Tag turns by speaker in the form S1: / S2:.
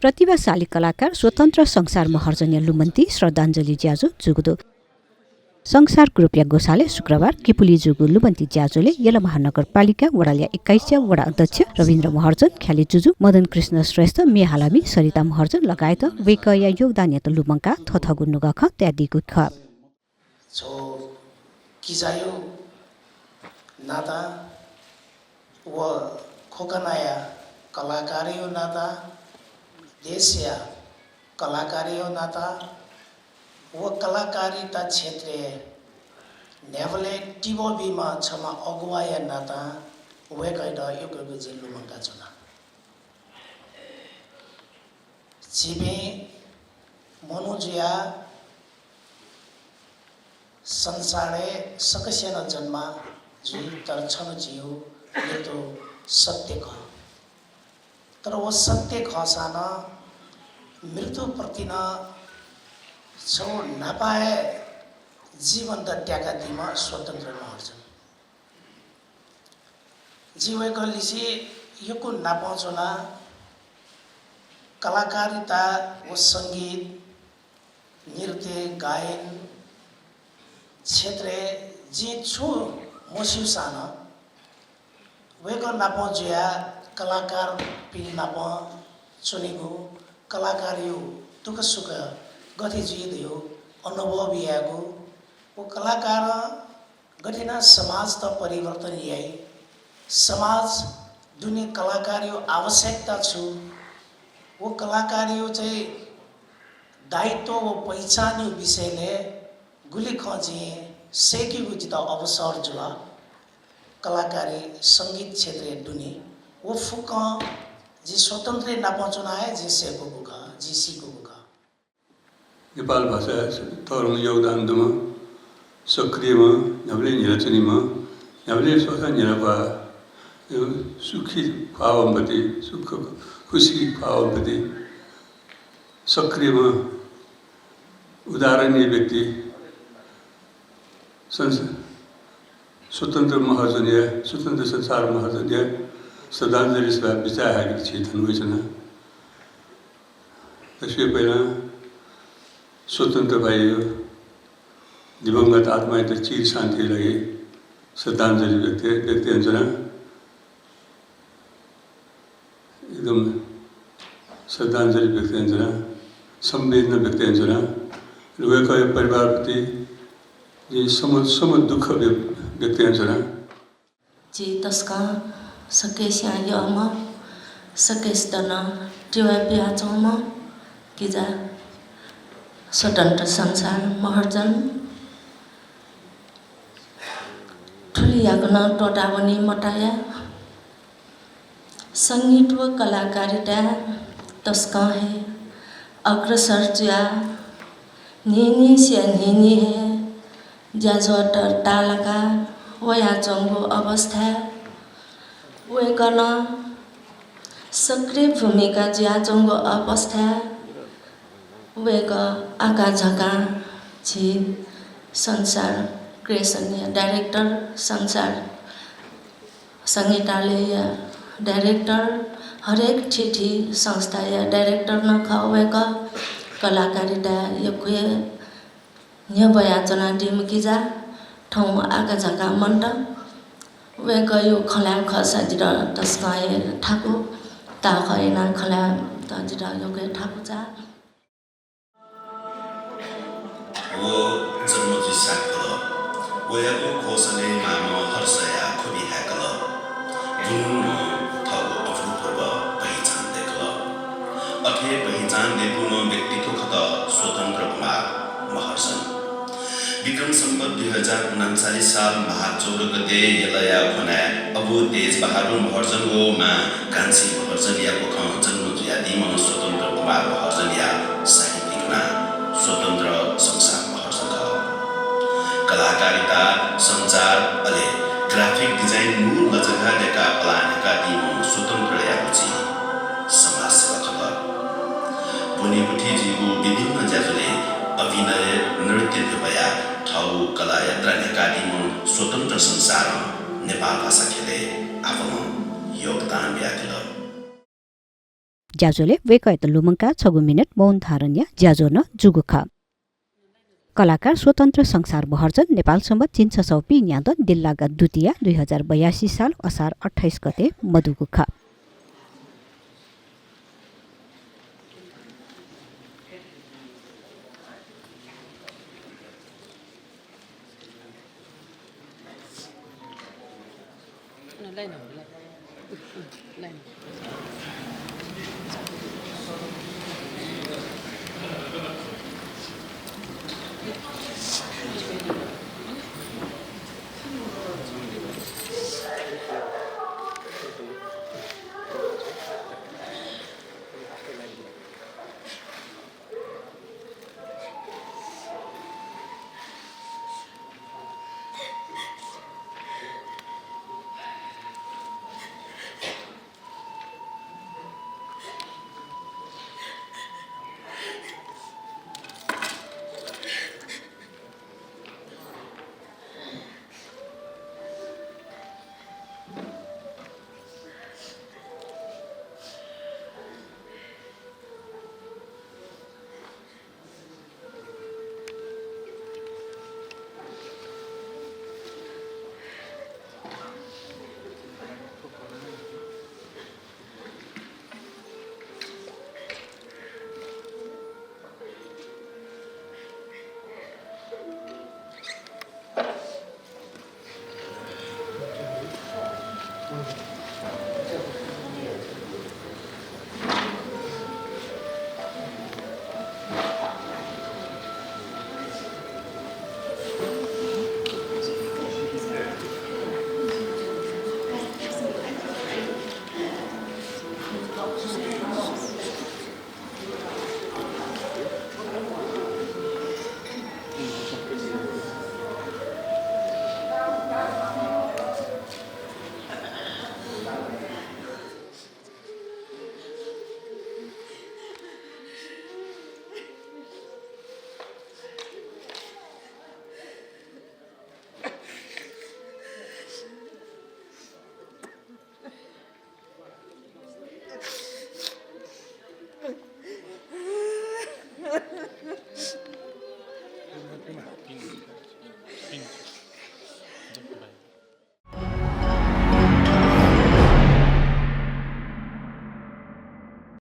S1: प्रतिभाशाली कलाकार स्वतन्त्र संसार महर्जन्य लुमन्ती श्रद्धाञ्जली ज्याजो जुगुदो संसार रुपियाँ गोसाले शुक्रबार किपुली जुगु लुमन्ती ज्याजोले यला महानगरपालिका वडालिया 21 वडा अध्यक्ष रविन्द्र महर्जन ख्याली जुजु मदन कृष्ण श्रेष्ठ मे हालामी सरिता महर्जन लगायत वेकया योगदान यत लुमङ्का थथगु नुगख त्यादिगु ख
S2: छो किजायो नाता व खोकनाया कलाकारियो नाता देशिया कलाकारियो नाता व कलाकारिता क्षेत्रीय नेवले टिबोबीमा छमा अगुवाया नाता वे कैदा योगको जिल्लु मंगा चुना जिबे मनोजिया संसारे सकसेन जन्मा जुई तर छन जियो यो तो सत्य ख तर वो सत्य खसान मृत्यु प्रति न छौ नपाए जीवन त ट्याका दिमा स्वतन्त्र महर्जन जीवे गलिसी योको नापाउँछला कलाकारिता व संगीत नृत्य गायन क्षेत्र जे छु मोसिउसान वेको नापाउँछया कलाकार पिल नापा चुनेको कलाकारियो दुःख सुख गति जिदियो अनुभव यागो वो कलाकार गठिना समाज त परिवर्तन याई समाज दुनिया कलाकारियो आवश्यकता छु वो कलाकारियो चाहिँ दायित्व व पहिचान विषयले गुली खजे सेकेको जिता अवसर जुला कलाकारी संगीत क्षेत्र दुनी वो फुक जी स्वतन्त्र नापाउँछना है जी सेको बुका जी सीको बुका
S3: नेपाल भाषा तरुण योगदान दुमा सक्रियमा नबले निरचनीमा नबले स्वतः निरपा सुखी भावमति सुख खुशी भावमति सक्रियमा उदाहरणीय व्यक्ति स्वतन्त्र महर्जनीय स्वतन्त्र संसार महर्जनीय श्रद्धाञ्जली सभा विचार क्षेत्र हुइछन् त्यसै पहिला स्वतन्त्र भयो दिवंगत आत्मा त चिर शान्ति लगे श्रद्धाञ्जली व्यक्ति अंजना एकदम श्रद्धाञ्जली व्यक्ति अंजना संवेदना व्यक्ति अंजना रुवेको परिवारप्रति जे सम दुःख व्यक्ति अंजना
S4: जी तस्का सकेस्या यमा सकेस्तना टिवापिया चौमा किजा स्वतन्त्र संसार महर्जन ठुलियाकन टोटावनी मटाया संगीत व कलाकारिता तस्का है अग्रसर ज्या निनी से निनी है ज्याजोटर तालका वया चंगो अवस्था वेकन सक्रिय भूमिका ज्याचंगो अवस्था वेक आका झका छि संसार क्रिएशन डाइरेक्टर संसार संगीतालय डाइरेक्टर हरेक ठिठी संस्था या डाइरेक्टर न खवेक कलाकारिता यकुए न्यबयाचना डिमकिजा ठाउँ आका झका मण्ड वेक यो खलाम खसाजिरा तस्काए ठाकु ताखैना खलाम तजिरा योगे ठाकु जा
S5: वो जन्मजी साकल वो याको खोसले मानो हर्षया खुबी हैकल जुनु थगो अभूतपूर्व पहिचान देखल अथे पहिचान देखुनो व्यक्तित्व खत स्वतन्त्र कुमार महर्जन विक्रम संवत 2039 साल माघ 14 गते यलया खना अबु तेज बहादुर महर्जन वो मा कान्छी महर्जन या को जन्म ज्यादी मन स्वतन्त्र कुमार महर्जन या साहित्यिकमा स्वतन्त्र संसार महर्जन कलाकारिता संचार अले ग्राफिक डिजाइन मूल लजगा देका प्लानका दिम स्वतन्त्र या कुची समाज सेवा खबर बुनीपुठी जीवु विभिन्न ज्याजुले अभिनय नृत्य कृपया ठाउँ कला यात्रा नेकादिम स्वतन्त्र संसार नेपाल भाषा खेले आफ्नो योगदान दिएको
S1: ज्याजोले वेकयत लुमङका 6 मिनेट मौन धारण या ज्याजो न जुगुख कलाकार स्वतन्त्र संसार महर्जन नेपाल सम्बत 300 पि न्याद दिल्लागा द्वितीय 2082 साल असार 28 गते मधुगुख